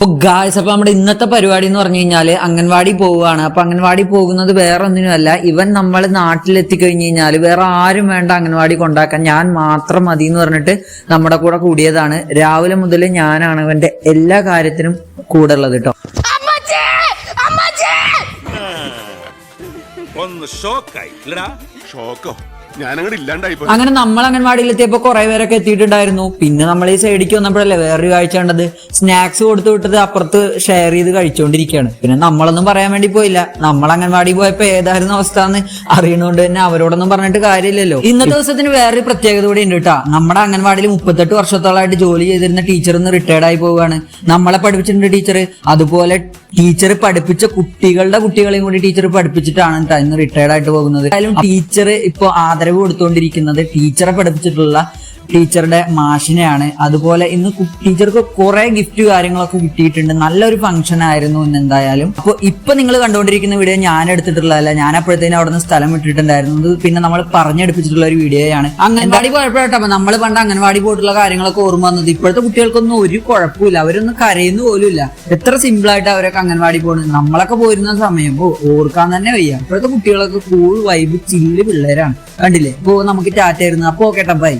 അപ്പൊ ഗായ്സ്, അപ്പൊ നമ്മുടെ ഇന്നത്തെ പരിപാടി എന്ന് പറഞ്ഞു കഴിഞ്ഞാല് അംഗൻവാടി പോവുകയാണ്. അപ്പൊ അംഗൻവാടി പോകുന്നത് വേറെ ഒന്നിനുമല്ല, ഇവൻ നമ്മൾ നാട്ടിലെത്തി കഴിഞ്ഞു കഴിഞ്ഞാല് വേറെ ആരും വേണ്ട അംഗൻവാടി കൊണ്ടാക്കാൻ, ഞാൻ മാത്രം മതി എന്ന് പറഞ്ഞിട്ട് നമ്മുടെ കൂടെ കൂടിയതാണ്. രാവിലെ മുതൽ ഞാനാണ് ഇവന്റെ എല്ലാ കാര്യത്തിനും കൂടെ ഉള്ളത് കേട്ടോ. അങ്ങനെ നമ്മൾ അംഗൻവാടിയിലെത്തിയപ്പോ കുറെ പേരൊക്കെ എത്തിയിട്ടുണ്ടായിരുന്നു. പിന്നെ നമ്മൾ ഈ സൈഡിലേക്ക് വന്നപ്പോഴല്ലേ വേറൊരു കാഴ്ച കണ്ടത്. സ്നാക്സ് കൊടുത്തു വിട്ടത് അപ്പുറത്ത് ഷെയർ ചെയ്ത് കഴിച്ചുകൊണ്ടിരിക്കുകയാണ്. പിന്നെ നമ്മളൊന്നും പറയാൻ വേണ്ടി പോയില്ല. നമ്മൾ അംഗൻവാടി പോയപ്പോ ഏതായിരുന്നു അവസ്ഥ എന്ന് അറിയണോണ്ട് തന്നെ അവരോടൊന്നും പറഞ്ഞിട്ട് കാര്യമില്ലല്ലോ. ഇന്നത്തെ ദിവസത്തിന് വേറൊരു പ്രത്യേകത കൂടി ഉണ്ട് കേട്ടോ. നമ്മുടെ അംഗൻവാടിയിൽ 38 വർഷത്തോളമായിട്ട് ജോലി ചെയ്തിരുന്ന ടീച്ചർ ഇന്ന് റിട്ടയർഡ് ആയി പോവുകയാണ്. നമ്മളെ പഠിപ്പിച്ചിട്ടുണ്ട് ടീച്ചർ. അതുപോലെ ടീച്ചർ പഠിപ്പിച്ച കുട്ടികളെയും കൂടി ടീച്ചർ പഠിപ്പിച്ചിട്ടാണ് ഇന്ന് റിട്ടയർഡ് ആയിട്ട് പോകുന്നത്. എന്തായാലും ടീച്ചർ ഇപ്പൊ ആദരവ് കൊടുത്തുകൊണ്ടിരിക്കുന്നത് ടീച്ചറെ പഠിപ്പിച്ചിട്ടുള്ള ടീച്ചറുടെ മാഷിനെയാണ്. അതുപോലെ ഇന്ന് ടീച്ചർക്ക് കുറെ ഗിഫ്റ്റ് കാര്യങ്ങളൊക്കെ കിട്ടിയിട്ടുണ്ട്. നല്ലൊരു ഫംഗ്ഷൻ ആയിരുന്നു ഇന്ന് എന്തായാലും. അപ്പൊ ഇപ്പൊ നിങ്ങൾ കണ്ടുകൊണ്ടിരിക്കുന്ന വീഡിയോ ഞാൻ എടുത്തിട്ടുള്ളതല്ല, ഞാൻ അപ്പോഴത്തേനും അവിടെ നിന്ന് സ്ഥലം വിട്ടിട്ടുണ്ടായിരുന്നു. പിന്നെ നമ്മൾ പറഞ്ഞെടുപ്പിച്ചിട്ടുള്ള ഒരു വീഡിയോയാണ്. അംഗൻവാടി കുഴപ്പമായിട്ടോ. അപ്പൊ നമ്മൾ പണ്ട് അംഗൻവാടി പോയിട്ടുള്ള കാര്യങ്ങളൊക്കെ ഓർമ്മ വന്നത്. ഇപ്പോഴത്തെ കുട്ടികൾക്കൊന്നും ഒരു കുഴപ്പമില്ല, അവരൊന്നും കരയുന്നു പോലുമില്ല. എത്ര സിമ്പിൾ ആയിട്ട് അവരൊക്കെ അംഗൻവാടി പോകുന്നത്. നമ്മളൊക്കെ പോയിരുന്ന സമയം ഓർക്കാൻ തന്നെ വയ്യ. ഇപ്പോഴത്തെ കുട്ടികളൊക്കെ കൂൾ വൈബ് ചില്ല് പിള്ളേരാണ്. കണ്ടില്ലേ? ഇപ്പൊ നമുക്ക് ടാറ്റ ആയിരുന്നു. അപ്പൊ ഓക്കെ ട്ടോ, ബൈ.